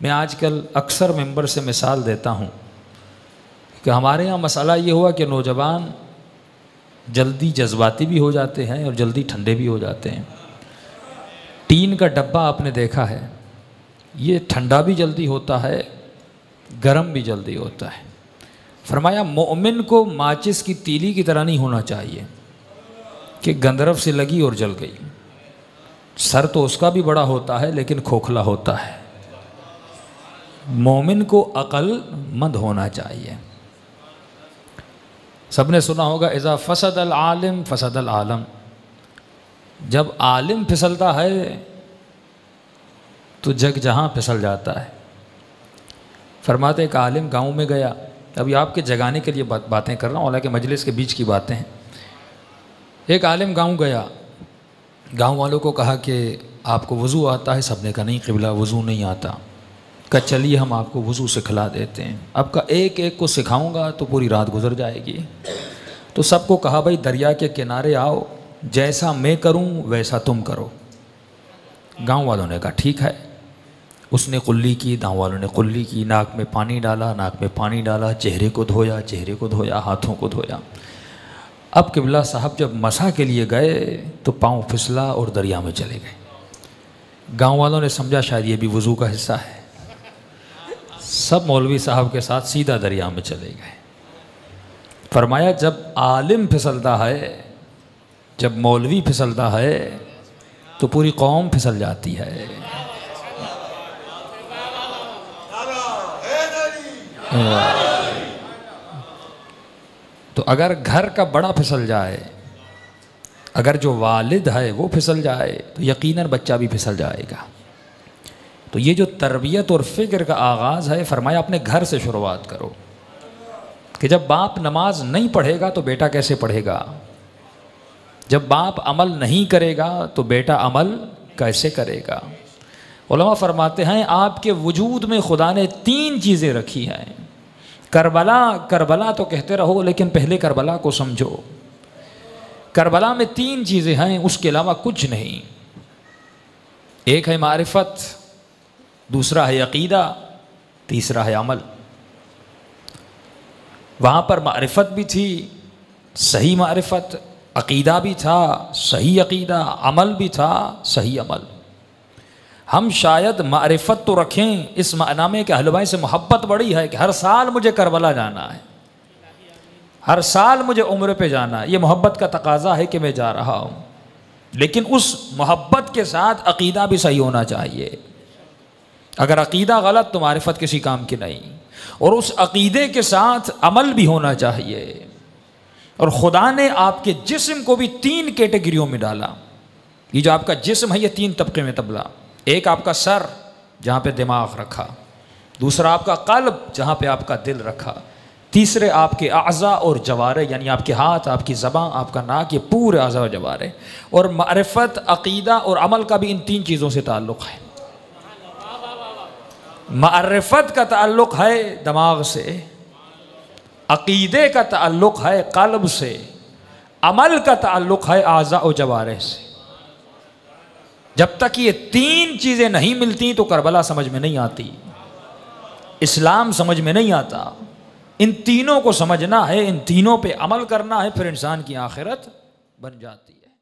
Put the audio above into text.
میں آج کل اکثر ممبر سے مثال دیتا ہوں کہ ہمارے ہاں مسئلہ یہ ہوا کہ نوجوان جلدی جذباتی بھی ہو جاتے ہیں اور جلدی ٹھنڈے بھی ہو جاتے ہیں۔ ٹین کا ڈبہ آپ نے دیکھا ہے، یہ ٹھنڈا بھی جلدی ہوتا ہے، گرم بھی جلدی ہوتا ہے۔ فرمایا مومن کو ماچس کی تیلی کی طرح نہیں ہونا چاہیے کہ گندرف سے لگی اور جل گئی۔ سر تو اس کا بھی بڑا ہوتا ہے لیکن کھوکھلا ہوتا ہے۔ مومن کو عقل مند ہونا چاہیے۔ سب نے سنا ہوگا اذا فسد العالم فسد العالم، جب عالم پھسلتا ہے تو جگ جہاں پھسل جاتا ہے۔ فرماتے ایک عالم گاؤں میں گیا، ابھی آپ کے جگانے کے لیے باتیں کر رہا ہوں، حالانکہ مجلس کے بیچ کی باتیں ہیں۔ ایک عالم گاؤں گیا، گاؤں والوں کو کہا کہ آپ کو وضو آتا ہے؟ سب نے کہا نہیں قبلہ وضو نہیں آتا۔ کہا چلیے ہم آپ کو وضو سکھلا دیتے ہیں۔ اب کا ایک ایک کو سکھاؤں گا تو پوری رات گزر جائے گی۔ تو سب کو کہا بھائی دریا کے کنارے آؤ، جیسا میں کروں ویسا تم کرو۔ گاؤں والوں نے کہا ٹھیک ہے۔ اس نے قلی کی، گاؤں والوں نے قلی کی، ناک میں پانی ڈالا، ناک میں پانی ڈالا، چہرے کو دھویا، چہرے کو دھویا، ہاتھوں کو دھویا۔ اب قبلہ صاحب جب مسح کے لیے گئے تو پاؤں پھسلا اور دریا میں چلے گئے۔ گاؤں والوں نے سمجھا شاید یہ بھی وضو کا حصہ ہے، سب مولوی صاحب کے ساتھ سیدھا دریا میں چلے گئے۔ فرمایا جب عالم پھسلتا ہے، جب مولوی پھسلتا ہے تو پوری قوم پھسل جاتی ہے۔ تو اگر گھر کا بڑا پھسل جائے، اگر جو والد ہے وہ پھسل جائے تو یقیناً بچہ بھی پھسل جائے گا۔ تو یہ جو تربیت اور فکر کا آغاز ہے، فرمایا اپنے گھر سے شروعات کرو کہ جب باپ نماز نہیں پڑھے گا تو بیٹا کیسے پڑھے گا؟ جب باپ عمل نہیں کرے گا تو بیٹا عمل کیسے کرے گا؟ علماء فرماتے ہیں آپ کے وجود میں خدا نے 3 چیزیں رکھی ہیں۔ کربلا کربلا تو کہتے رہو لیکن پہلے کربلا کو سمجھو۔ کربلا میں 3 چیزیں ہیں، اس کے علاوہ کچھ نہیں۔ ایک ہے معرفت، دوسرا ہے عقیدہ، تیسرا ہے عمل۔ وہاں پر معرفت بھی تھی، صحیح معرفت، عقیدہ بھی تھا، صحیح عقیدہ، عمل بھی تھا، صحیح عمل۔ ہم شاید معرفت تو رکھیں اس معنی میں کہ اہل بیت سے محبت بڑی ہے کہ ہر سال مجھے کربلا جانا ہے، ہر سال مجھے عمرے پہ جانا ہے، یہ محبت کا تقاضا ہے کہ میں جا رہا ہوں، لیکن اس محبت کے ساتھ عقیدہ بھی صحیح ہونا چاہیے۔ اگر عقیدہ غلط تو معرفت کسی کام کی نہیں، اور اس عقیدے کے ساتھ عمل بھی ہونا چاہیے۔ اور خدا نے آپ کے جسم کو بھی 3 کیٹیگریوں میں ڈالا۔ یہ جو آپ کا جسم ہے یہ 3 طبقے میں تبلا۔ ایک آپ کا سر جہاں پہ دماغ رکھا، دوسرا آپ کا قلب جہاں پہ آپ کا دل رکھا، تیسرے آپ کے اعضاء اور جوارے یعنی آپ کے ہاتھ، آپ کی زبان، آپ کا ناک، یہ پورے اعضاء اور جوارے۔ اور معرفت، عقیدہ اور عمل کا بھی ان 3 چیزوں سے تعلق ہے۔ معرفت کا تعلق ہے دماغ سے، عقیدے کا تعلق ہے قلب سے، عمل کا تعلق ہے اعضاء و جوارح سے۔ جب تک یہ 3 چیزیں نہیں ملتی تو کربلا سمجھ میں نہیں آتی، اسلام سمجھ میں نہیں آتا۔ ان تینوں کو سمجھنا ہے، ان تینوں پہ عمل کرنا ہے، پھر انسان کی آخرت بن جاتی ہے۔